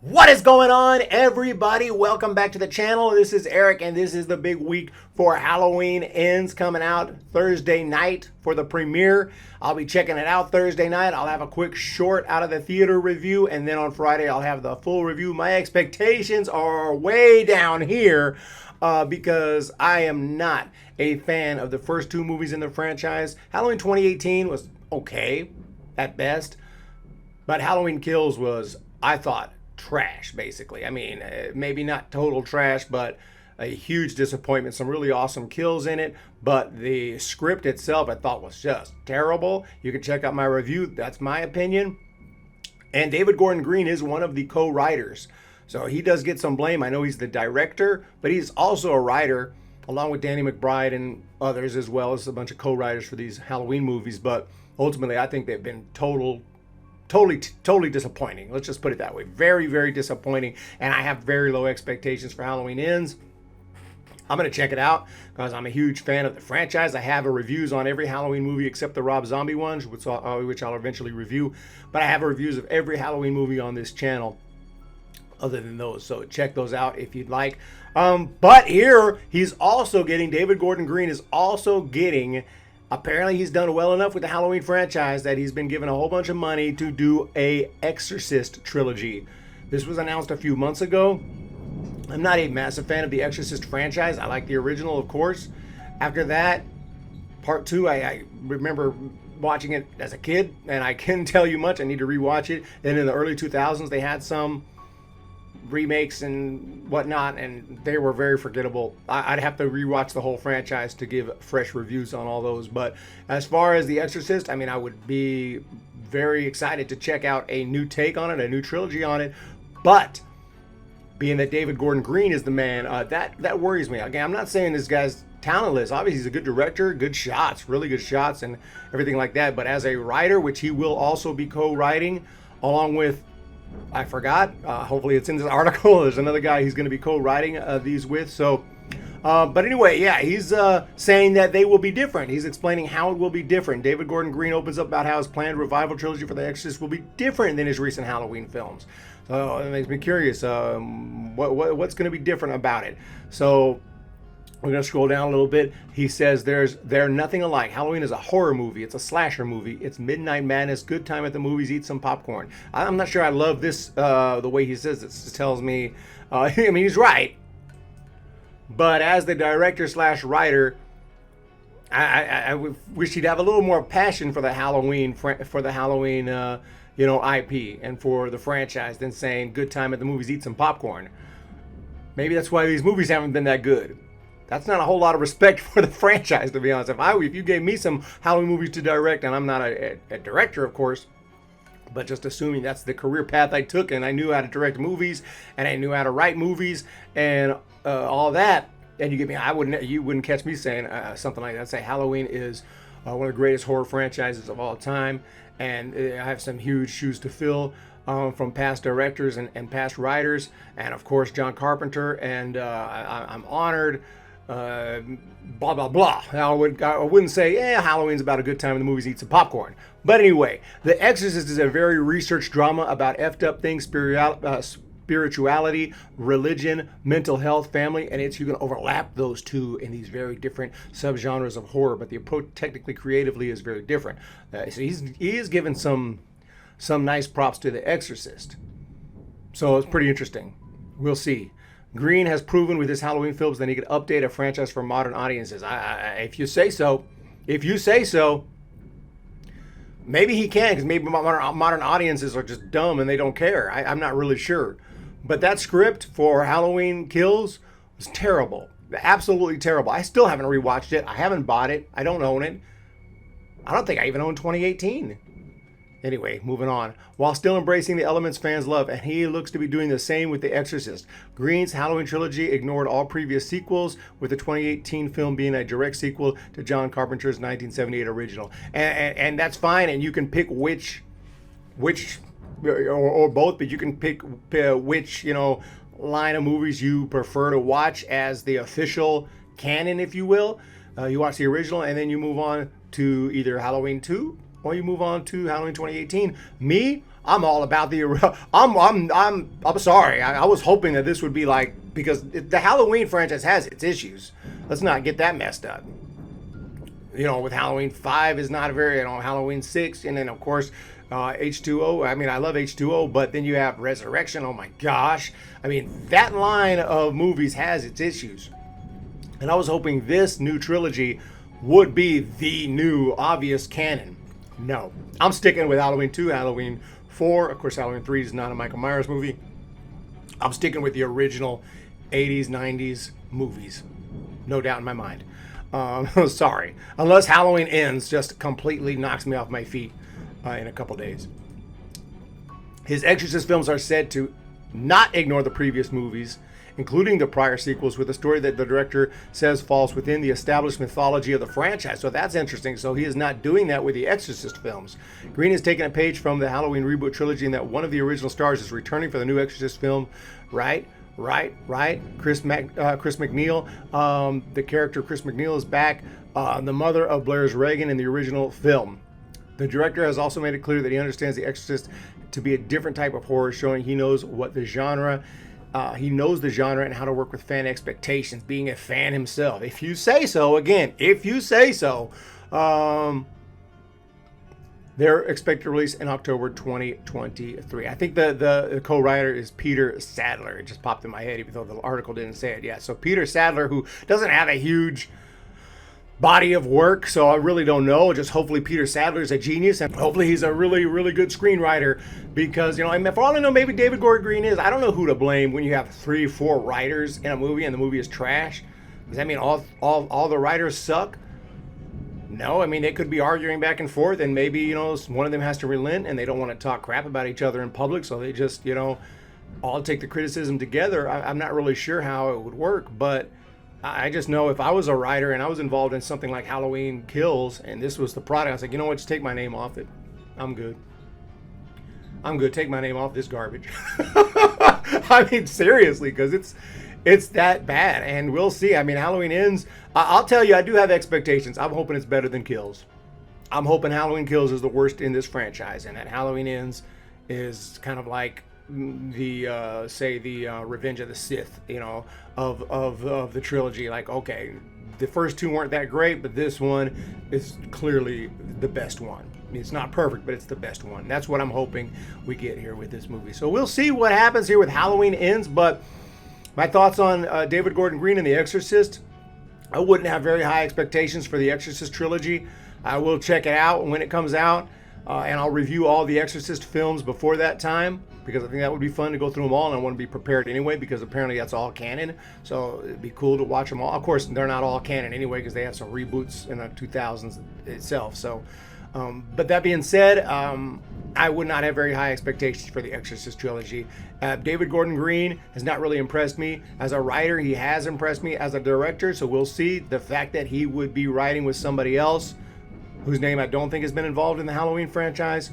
What is going on, everybody? Welcome back to the channel. This is Eric, and this is the big week for Halloween Ends, coming out Thursday night for the premiere. I'll be checking it out Thursday night. I'll have a quick short out of the theater review, and then on Friday I'll have the full review. My expectations are way down here because I am not a fan of the first two movies in the franchise. Halloween 2018 was okay at best, but Halloween Kills was, I thought, trash, basically. I mean, maybe not total trash, but a huge disappointment. Some really awesome kills in it, but the script itself I thought was just terrible. You can check out my review. That's my opinion. And David Gordon Green is one of the co-writers, so he does get some blame. I know he's the director, but he's also a writer, along with Danny McBride and others, as well as a bunch of co-writers for these Halloween movies. But ultimately, I think they've been totally disappointing. Let's just put it that way. Very, very disappointing. And I have very low expectations for Halloween Ends. I'm going to check it out because I'm a huge fan of the franchise. I have reviews on every Halloween movie except the Rob Zombie ones, which I'll eventually review. But I have reviews of every Halloween movie on this channel other than those. So check those out if you'd like. But here, David Gordon Green is also getting... Apparently, he's done well enough with the Halloween franchise that he's been given a whole bunch of money to do a Exorcist trilogy. This was announced a few months ago. I'm not a massive fan of the Exorcist franchise. I like the original, of course. After that, part two, I remember watching it as a kid, and I couldn't tell you much. I need to rewatch it. Then in the early 2000s, they had some remakes and whatnot, and they were very forgettable. I'd have to rewatch the whole franchise to give fresh reviews on all those. But as far as The Exorcist, I mean, I would be very excited to check out a new take on it, a new trilogy on it. But being that David Gordon Green is the man, that worries me. Again, I'm not saying this guy's talentless. Obviously, he's a good director, good shots, really good shots, and everything like that. But as a writer, which he will also be co-writing, along with, I forgot, hopefully it's in this article, there's another guy he's going to be co-writing these with. So, but anyway, yeah, he's saying that they will be different. He's explaining how it will be different. David Gordon Green opens up about how his planned revival trilogy for The Exorcist will be different than his recent Halloween films. So it makes me curious, what's going to be different about it. So we're going to scroll down a little bit. He says they're nothing alike. Halloween is a horror movie. It's a slasher movie. It's midnight madness, good time at the movies, eat some popcorn. I'm not sure I love this, the way he says this. It tells me, I mean, he's right. But as the director slash writer, I wish he'd have a little more passion for the Halloween, IP and for the franchise than saying good time at the movies, eat some popcorn. Maybe that's why these movies haven't been that good. That's not a whole lot of respect for the franchise, to be honest. If you gave me some Halloween movies to direct, and I'm not a director, of course, but just assuming that's the career path I took, and I knew how to direct movies, and I knew how to write movies, and all that, and you wouldn't catch me saying something like that. I'd say Halloween is one of the greatest horror franchises of all time, and I have some huge shoes to fill. From past directors and past writers, and of course John Carpenter, and I'm honored. Blah blah blah. I wouldn't say Halloween's about a good time in the movies, eat some popcorn. But anyway, The Exorcist is a very research drama about effed up things, spirituality, religion, mental health, family, and you can overlap those two in these very different subgenres of horror. But the approach, technically, creatively, is very different. So he is given some nice props to The Exorcist. So it's pretty interesting. We'll see. Green has proven with his Halloween films that he could update a franchise for modern audiences. If you say so, maybe he can, because maybe modern audiences are just dumb and they don't care. I'm not really sure. But that script for Halloween Kills was terrible. Absolutely terrible. I still haven't rewatched it. I haven't bought it. I don't own it. I don't think I even own 2018. Anyway, moving on. While still embracing the elements fans love, and he looks to be doing the same with The Exorcist. Green's Halloween trilogy ignored all previous sequels, with the 2018 film being a direct sequel to John Carpenter's 1978 original. And that's fine, and you can pick which or both, but you can pick which, line of movies you prefer to watch as the official canon, if you will. You watch the original, and then you move on to either Halloween 2 or you move on to Halloween 2018. Me, I'm all about the. I'm sorry. I was hoping that this would be like, because the Halloween franchise has its issues. Let's not get that messed up. With Halloween 5 is not very, Halloween 6, and then of course H2O. I mean, I love H2O, but then you have Resurrection. Oh my gosh. I mean, that line of movies has its issues. And I was hoping this new trilogy would be the new obvious canon. No. I'm sticking with Halloween 2, Halloween 4. Of course, Halloween 3 is not a Michael Myers movie. I'm sticking with the original 80s, 90s movies. No doubt in my mind. Sorry. Unless Halloween Ends just completely knocks me off my feet in a couple days. His Exorcist films are said to not ignore the previous movies, including the prior sequels, with a story that the director says falls within the established mythology of the franchise. So that's interesting. So he is not doing that with the Exorcist films. Green has taken a page from the Halloween reboot trilogy in that one of the original stars is returning for the new Exorcist film, right? Chris McNeil. The character Chris McNeil is back. The mother of Blair's Reagan in the original film. The director has also made it clear that he understands The Exorcist to be a different type of horror, showing he knows what the genre. He knows the genre and how to work with fan expectations, being a fan himself. If you say so, again, if you say so. They're expected to release in October 2023. I think the co-writer is Peter Sadler. It just popped in my head, even though the article didn't say it yet. So Peter Sadler, who doesn't have a huge body of work, so I really don't know. Just hopefully Peter Sadler is a genius, and hopefully he's a really, really good screenwriter, because, and for all I know, maybe David Gordon Green is. I don't know who to blame when you have 3 or 4 writers in a movie and the movie is trash. Does that mean all the writers suck? No, I mean, they could be arguing back and forth, and maybe, one of them has to relent, and they don't want to talk crap about each other in public, so they just, all take the criticism together. I'm not really sure how it would work, but I just know if I was a writer and I was involved in something like Halloween Kills, and this was the product, I was like, you know what, just take my name off it. I'm good. Take my name off this garbage. I mean, seriously, because it's that bad, and we'll see. I mean, Halloween Ends. I'll tell you, I do have expectations. I'm hoping it's better than Kills. I'm hoping Halloween Kills is the worst in this franchise, and that Halloween Ends is kind of like the Revenge of the Sith, of the trilogy. Like, okay, the first 2 weren't that great, but this one is clearly the best one. I mean, it's not perfect, but it's the best one. That's what I'm hoping we get here with this movie. So we'll see what happens here with Halloween Ends, but my thoughts on David Gordon Green and The Exorcist. I wouldn't have very high expectations for the Exorcist trilogy. I will check it out when it comes out, and I'll review all the Exorcist films before that time, because I think that would be fun to go through them all, and I want to be prepared anyway, because apparently that's all canon. So it'd be cool to watch them all. Of course, they're not all canon anyway, because they have some reboots in the 2000s itself. So, but that being said, I would not have very high expectations for the Exorcist trilogy. David Gordon Green has not really impressed me as a writer. He has impressed me as a director, so we'll see. The fact that he would be writing with somebody else whose name I don't think has been involved in the Halloween franchise,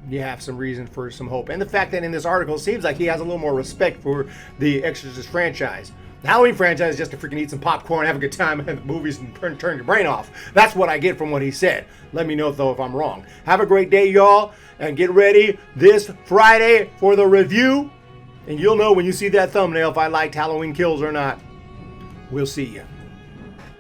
you have some reason for some hope. And the fact that in this article it seems like he has a little more respect for the Exorcist franchise. The Halloween franchise is just to freaking eat some popcorn, have a good time, and have the movies, and turn your brain off. That's what I get from what he said. Let me know, though, if I'm wrong. Have a great day, y'all, and get ready this Friday for the review. And you'll know when you see that thumbnail if I liked Halloween Kills or not. We'll see you.